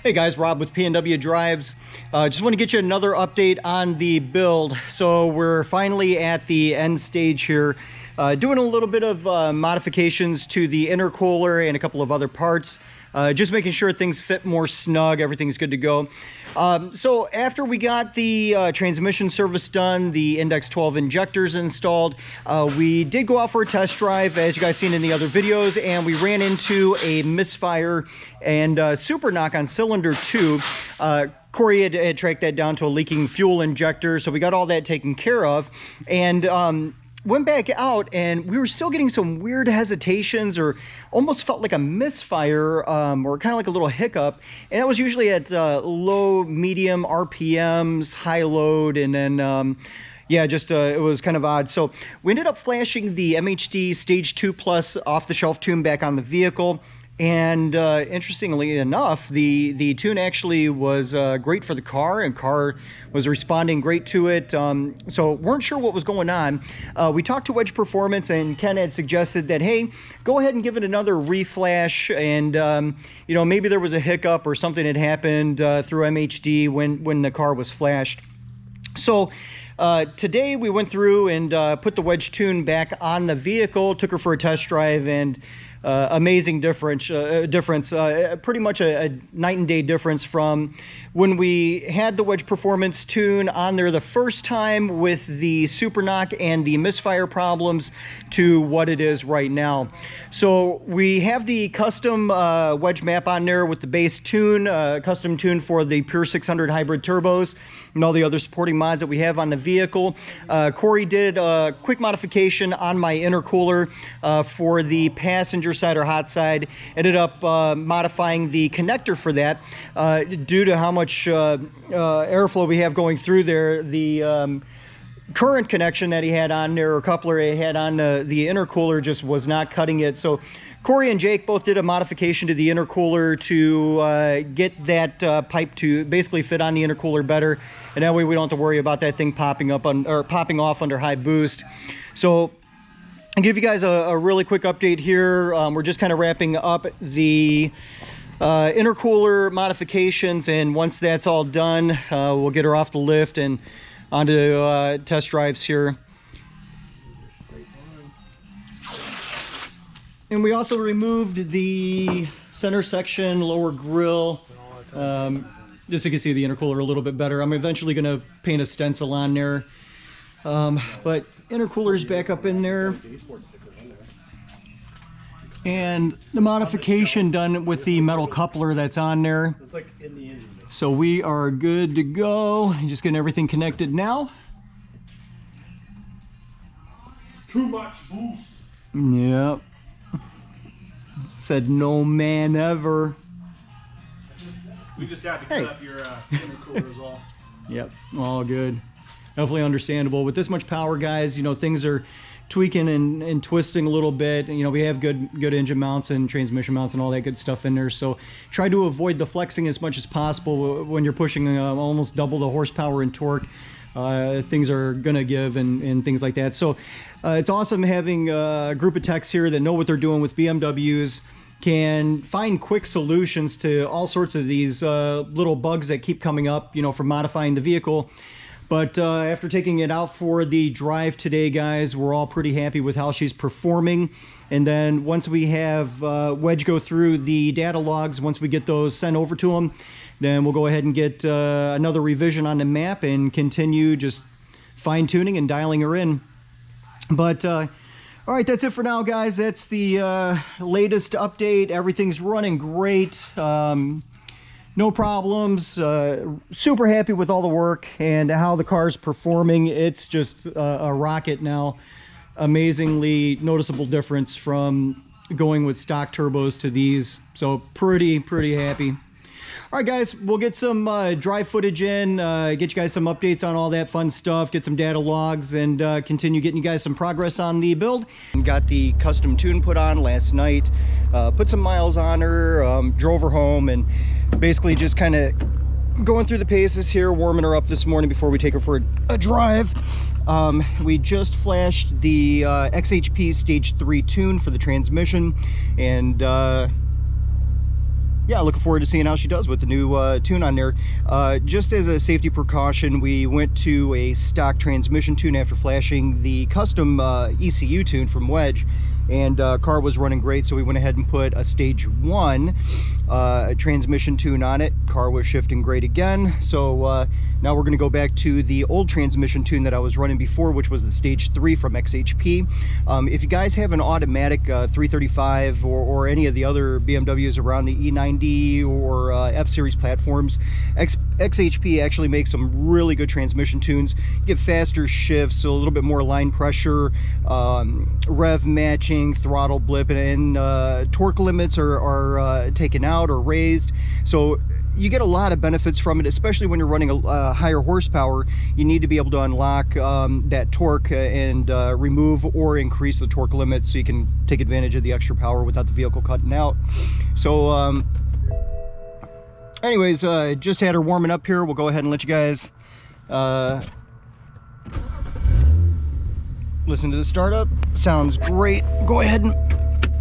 Hey guys, Rob with PNW Drives. Just want to get you another update on the build. So we're finally at the end stage here, doing a little bit of modifications to the intercooler and a couple of other parts. Just making sure things fit more snug, everything's good to go. So after we got the transmission service done, the Index 12 injectors installed, we did go out for a test drive, as you guys seen in the other videos, and we ran into a misfire and super knock on cylinder 2. Corey had tracked that down to a leaking fuel injector, so we got all that taken care of, and went back out, and we were still getting some weird hesitations, or almost felt like a misfire, or kind of like a little hiccup. And that was usually at low, medium RPMs, high load, and then yeah, just it was kind of odd. So we ended up flashing the MHD Stage 2 Plus off-the-shelf tune back on the vehicle. And interestingly enough, the tune actually was great for the car, and car was responding great to it. So weren't sure what was going on. We talked to Wedge Performance, and Ken had suggested that, hey, go ahead and give it another reflash, and you know, maybe there was a hiccup or something had happened through MHD when the car was flashed. So today we went through and put the Wedge tune back on the vehicle, took her for a test drive, and amazing difference, pretty much a night and day difference from when we had the Wedge Performance tune on there the first time with the super knock and the misfire problems to what it is right now. So we have the custom Wedge map on there with the base tune, custom tune for the Pure 600 hybrid turbos and all the other supporting mods that we have on the vehicle. Corey did a quick modification on my intercooler for the passenger side or hot side. Ended up modifying the connector for that due to how much airflow we have going through there. The current connection that he had on there, or coupler he had on the intercooler, just was not cutting it. So Corey and Jake both did a modification to the intercooler to get that pipe to basically fit on the intercooler better, and that way we don't have to worry about that thing popping up on, or popping off under high boost. So I'll give you guys a really quick update here. We're just kind of wrapping up the intercooler modifications, and once that's all done, we'll get her off the lift and onto test drives here. And we also removed the center section, lower grill, just so you can see the intercooler a little bit better. I'm eventually going to paint a stencil on there, but intercooler's back up in there. And the modification done with the metal coupler that's on there. So we are good to go. Just getting everything connected now. Too much boost. Yep. Said no man ever. We just had to cut up your intercooler as well. Yep, all good. Definitely understandable. With this much power, guys, you know, things are tweaking and twisting a little bit. You know, we have good engine mounts and transmission mounts and all that good stuff in there. So try to avoid the flexing as much as possible when you're pushing almost double the horsepower and torque. Things are gonna give and things like that. So it's awesome having a group of techs here that know what they're doing with BMWs, can find quick solutions to all sorts of these little bugs that keep coming up, you know, from modifying the vehicle. But after taking it out for the drive today, guys, we're all pretty happy with how she's performing. And then once we have Wedge go through the data logs, once we get those sent over to them, then we'll go ahead and get another revision on the map and continue just fine-tuning and dialing her in. But all right, that's it for now, guys. That's the latest update. Everything's running great. No problems. Super happy with all the work and how the car's performing. It's just a rocket now. Amazingly noticeable difference from going with stock turbos to these. So pretty happy. All right, guys, we'll get some drive footage in, get you guys some updates on all that fun stuff, get some data logs, and continue getting you guys some progress on the build. Got the custom tune put on last night, put some miles on her, drove her home, and basically just kind of going through the paces here, warming her up this morning before we take her for a drive. We just flashed the XHP Stage 3 tune for the transmission, and yeah, looking forward to seeing how she does with the new tune on there. Just as a safety precaution, we went to a stock transmission tune after flashing the custom ECU tune from Wedge, and car was running great, so we went ahead and put a stage 1 transmission tune on it. Car was shifting great again, so now we're going to go back to the old transmission tune that I was running before, which was the stage 3 from XHP. If you guys have an automatic 335 or any of the other BMWs around the E90 or F-Series platforms, XHP actually makes some really good transmission tunes. You get faster shifts, a little bit more line pressure, rev matching, throttle blip, and torque limits are taken out or raised. So you get a lot of benefits from it, especially when you're running a higher horsepower. You need to be able to unlock that torque and remove or increase the torque limit so you can take advantage of the extra power without the vehicle cutting out. So anyways, just had her warming up here. We'll go ahead and let you guys listen to the startup. Sounds great. Go ahead and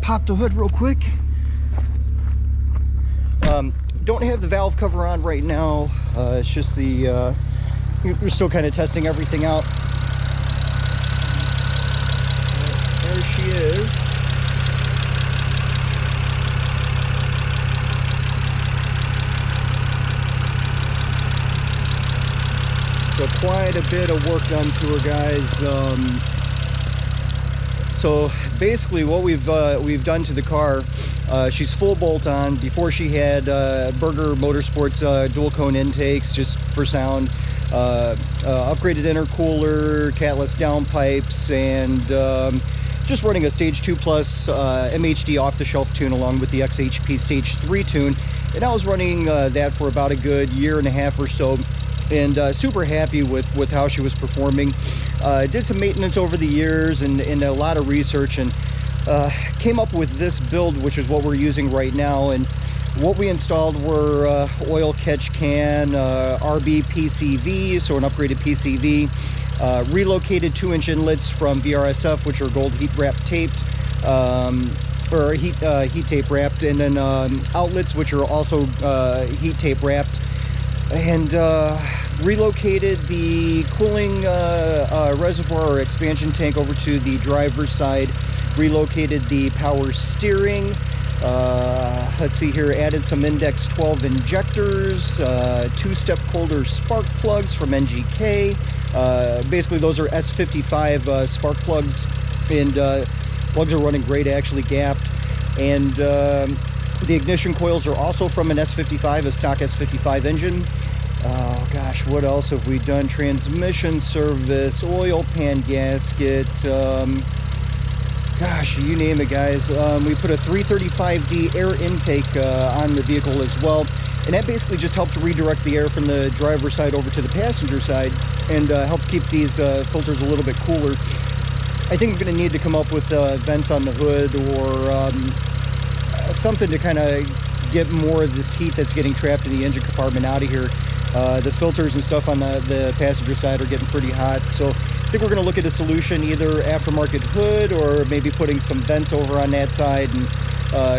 pop the hood real quick. Don't have the valve cover on right now. It's just the we're still kind of testing everything out. There she is. So quite a bit of work done to her, guys. So basically what we've done to the car, she's full bolt on. Before she had Berger Motorsports dual cone intakes just for sound, upgraded intercooler, catless downpipes, and just running a stage 2 plus MHD off-the-shelf tune along with the XHP stage 3 tune. And I was running that for about a good year and a half or so, and super happy with how she was performing. Did some maintenance over the years and a lot of research, and came up with this build, which is what we're using right now. And what we installed were oil catch can, RB PCV, so an upgraded PCV, relocated 2-inch inlets from VRSF, which are gold heat wrap taped, or heat tape wrapped, and then outlets, which are also heat tape wrapped, and relocated the cooling reservoir or expansion tank over to the driver's side, relocated the power steering, let's see here, added some index 12 injectors, 2-step holder spark plugs from NGK. Basically those are S55 spark plugs, and plugs are running great, actually gapped. And the ignition coils are also from an S55, a stock S55 engine. Oh gosh, what else have we done? Transmission service, oil pan gasket, gosh, you name it, guys. We put a 335D air intake on the vehicle as well, and that basically just helped redirect the air from the driver's side over to the passenger side, and help keep these filters a little bit cooler. I think we're going to need to come up with vents on the hood or something to kind of get more of this heat that's getting trapped in the engine compartment out of here. The filters and stuff on the passenger side are getting pretty hot, so I think we're going to look at a solution, either aftermarket hood or maybe putting some vents over on that side and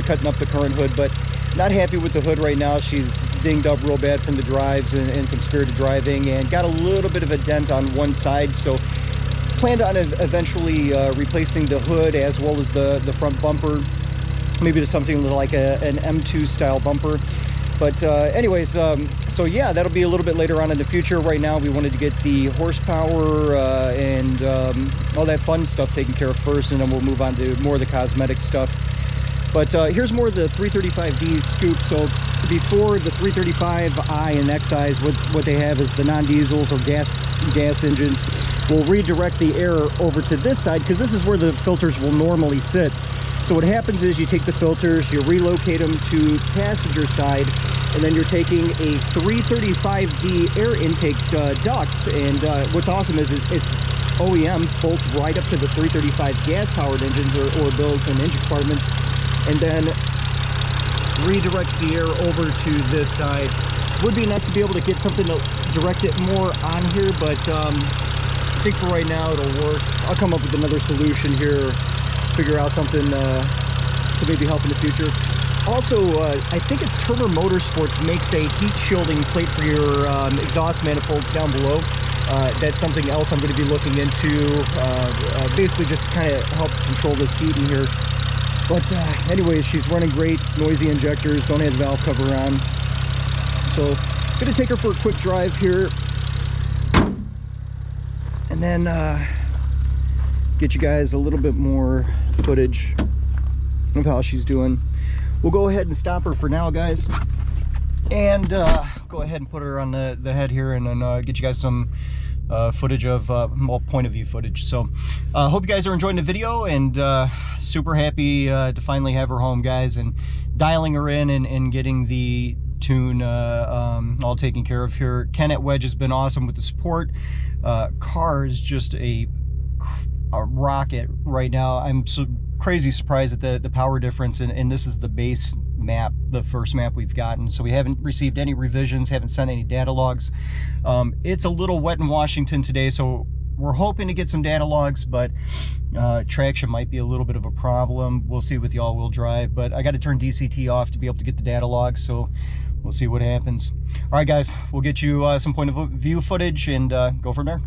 cutting up the current hood. But not happy with the hood right now. She's dinged up real bad from the drives and some spirited driving, and got a little bit of a dent on one side, so planned on eventually replacing the hood as well as the front bumper, maybe to something like an M2 style bumper. But anyways, so yeah, that'll be a little bit later on in the future. Right now we wanted to get the horsepower and all that fun stuff taken care of first, and then we'll move on to more of the cosmetic stuff. But here's more of the 335D's scoop. So before the 335i and XIs, what they have is the non-diesels or gas engines will redirect the air over to this side, because this is where the filters will normally sit. So what happens is you take the filters, you relocate them to passenger side, and then you're taking a 335D air intake duct. And what's awesome is it's OEM bolts right up to the 335 gas-powered engines or builds and engine compartments, and then redirects the air over to this side. Would be nice to be able to get something to direct it more on here, but I think for right now it'll work. I'll come up with another solution here, figure out something to maybe help in the future. Also, I think it's Turbo Motorsports makes a heat shielding plate for your exhaust manifolds down below. That's something else I'm going to be looking into, basically just to kind of help control this heat in here. But anyways, she's running great, noisy injectors, don't have the valve cover on. So I'm going to take her for a quick drive here, and then get you guys a little bit more footage of how she's doing. We'll go ahead and stop her for now, guys, and go ahead and put her on the head here, and then get you guys some footage of well, point of view footage. So hope you guys are enjoying the video, and super happy to finally have her home, guys, and dialing her in and getting the tune all taken care of here. Ken at Wedge has been awesome with the support. Car is just a rocket right now. I'm so crazy surprised at the power difference, and this is the base map, the first map we've gotten, so we haven't received any revisions, haven't sent any data logs. It's a little wet in Washington today, so we're hoping to get some data logs, but traction might be a little bit of a problem. We'll see with the all-wheel drive, but I got to turn DCT off to be able to get the data logs, so we'll see what happens. All right, guys, we'll get you some point of view footage and go from there.